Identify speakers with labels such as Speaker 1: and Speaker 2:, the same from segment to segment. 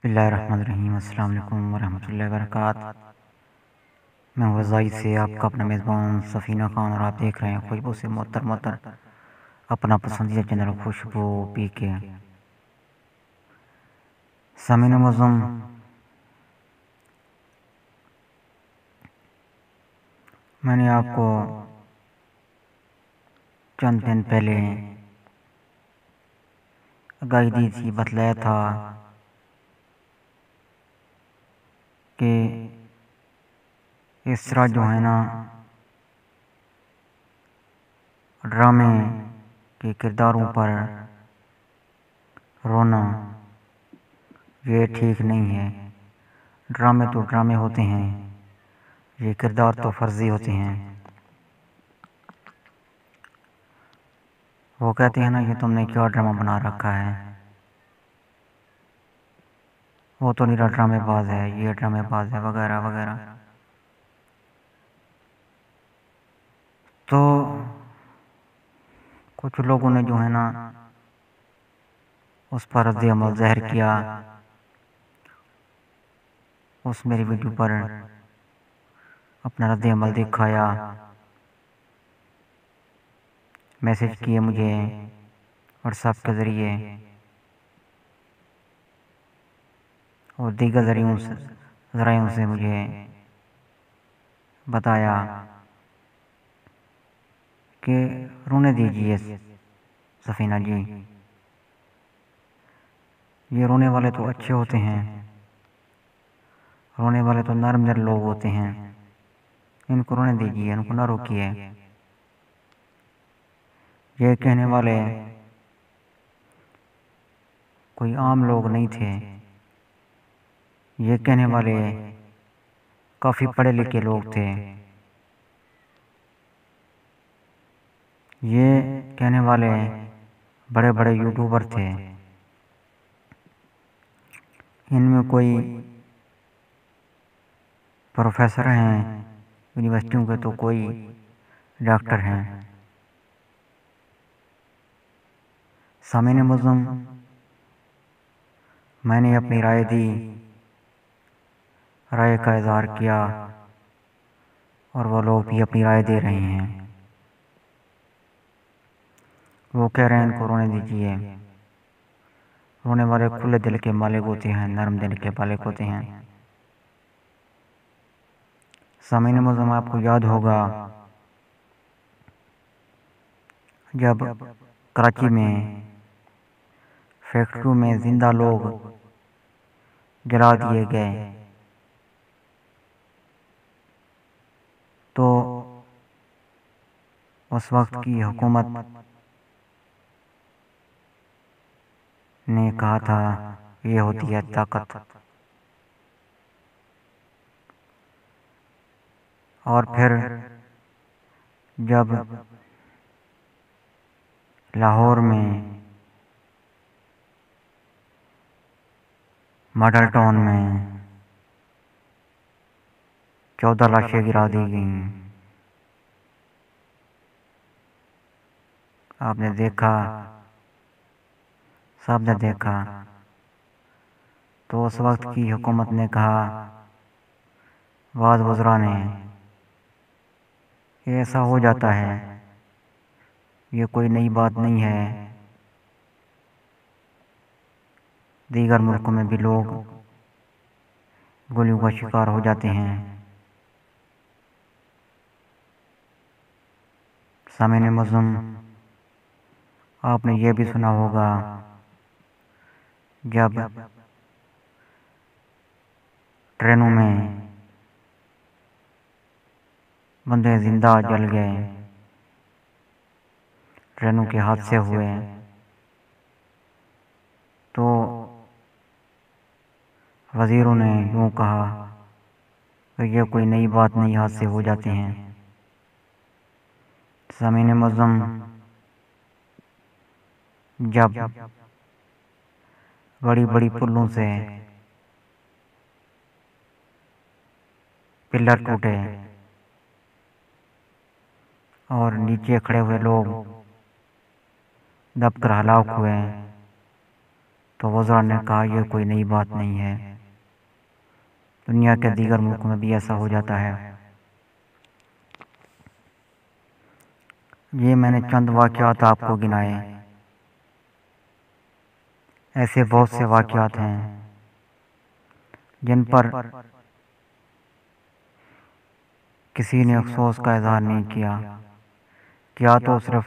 Speaker 1: बिस्मिल्लाहिर्रहमानिर्रहीम। अस्सलाम वालेकुम वरहमतुल्लाहि वबरकात। मैं हूँ रज़ाई से आपका अपना मेज़बान सफ़ीना खान, और आप देख रहे हैं खुशबू से मोहतर मोहतर अपना पसंदीदा चैनल खुशबू पी के। सामीन मुअज़्ज़म, मैंने आपको चंद दिन पहले आगाही दी थी, बतलाया था कि इस तरह जो है ना ड्रामे के किरदारों पर रोना ये ठीक नहीं है। ड्रामे तो ड्रामे होते हैं, ये किरदार तो फर्जी होते हैं। वो कहते हैं ना कि तुमने क्या ड्रामा बना रखा है, वो तो निरा ड्रामेबाज है, ये ड्रामेबाज है, वगैरह वगैरह। तो कुछ लोगों ने जो है ना उस पर रद्द अमल ज़ाहिर किया, उस मेरी वीडियो पर अपना रद्द अमल दिखाया, मैसेज किए मुझे व्हाट्सएप के ज़रिए और दीगर ज़राइयों से मुझे बताया कि रोने दीजिए सफ़ीना जी, ये रोने वाले तो अच्छे होते हैं, रोने वाले तो नर्म दिल लोग होते हैं, इनको रोने दीजिए, इनको ना रोकिए। ये कहने वाले कोई आम लोग नहीं थे, ये कहने वाले काफ़ी पढ़े लिखे लोग थे, ये कहने वाले बड़े बड़े यूट्यूबर थे। इनमें कोई प्रोफेसर हैं यूनिवर्सिटियों के, तो कोई डॉक्टर हैं। सामीन मुअज़्ज़म, मैंने अपनी राय दी, राय का इज़हार किया, और वो लोग भी अपनी राय दे रहे हैं। वो कह रहे हैं इनको रोने दीजिए। रोने वाले खुले दिल के मालिक होते हैं, नरम दिल के मालिक होते हैं। सामीन मुअज़्ज़म, आपको याद होगा जब कराची में फैक्ट्रियों में जिंदा लोग जला दिए गए, तो उस वक्त की हुकूमत ने कहा था ये होती है ताकत। और फिर जब लाहौर में मॉडल टाउन में 14 लाशें गिरा दी गईं, आपने देखा, सबने देखा, तो उस वक्त की हुकूमत ने कहा, वाद वज़रा ने, ये ऐसा हो जाता है, ये कोई नई बात नहीं है, दीगर मुल्कों में भी लोग गोलियों का शिकार हो जाते हैं। सामीन मुअज़्ज़म, आपने ये भी सुना होगा जब ट्रेनों में बंदे जिंदा जल गए, ट्रेनों के हादसे हुए, तो वज़ीरों ने यूँ कहा कि ये कोई नई बात नहीं, हादसे हो जाते हैं। सामीन मुअज़्ज़म, जब बड़ी बड़ी पुलों से पिलर टूटे और नीचे खड़े हुए लोग दबकर हलाक हुए, तो वज़रा ने कहा यह कोई नई बात नहीं है, दुनिया के दीगर मुल्कों में भी ऐसा हो जाता है। ये मैंने चंद वाक़यात आपको गिनाए, ऐसे बहुत से वाक़यात हैं जिन पर किसी ने अफसोस का इज़हार नहीं किया तो सिर्फ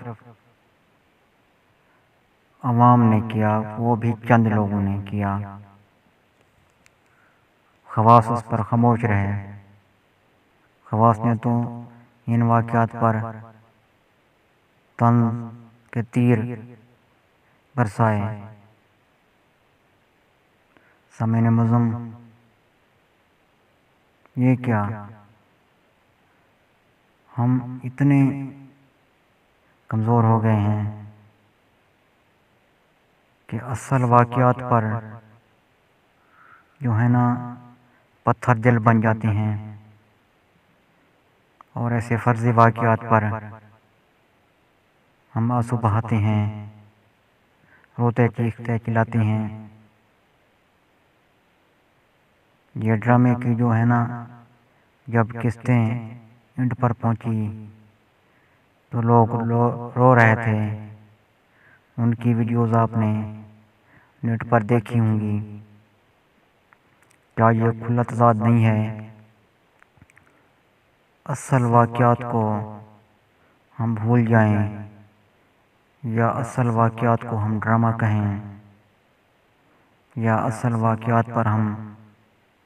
Speaker 1: अवाम ने किया, वो भी चंद लोगों ने किया। खवास उस पर खामोश रहे। खवास ने तो इन वाक़यात पर तंज के तीर बरसाए। सामीन मुअज़्ज़म, ये क्या, हम इतने कमज़ोर हो गए हैं कि असल वाक़यात पर जो है ना पत्थर दिल बन जाते हैं, और ऐसे फ़र्ज़ी वाक़यात पर हम आंसू बहाते हैं, रोते चीखते चिल्लाते हैं। ये ड्रामे की जो है ना जब किस्तें एंड पर पहुंची तो लोग रो रहे थे। उनकी वीडियोज़ आपने नेट पर देखी होंगी। क्या ये खुला तज़ाद नहीं है? असल वाक़यात को हम भूल जाएं या असल वाक़यात को हम ड्रामा कहें या असल वाक़यात पर हम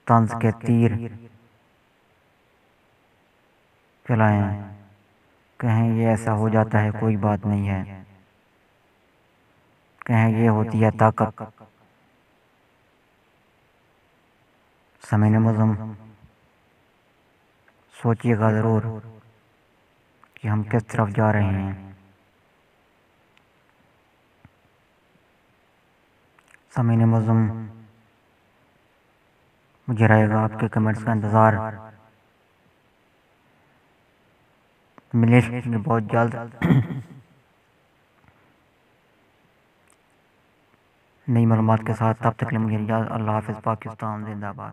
Speaker 1: तंज के तीर चलाएं, कहें ये ऐसा हो जाता है, कोई बात नहीं है, कहें ये होती है ताकत। सामीन मुअज़्ज़म, सोचिएगा ज़रूर कि हम किस तरफ जा रहे हैं। सामीन मुअज़्ज़म, मुझे रहेगा आपके कमेंट्स का इंतज़ार। मिलेंगे बहुत जल्द नई मालूमात के साथ। तब तक के लिए मुझे इजाज़त। अल्लाह हाफ़िज़। पाकिस्तान जिंदाबाद।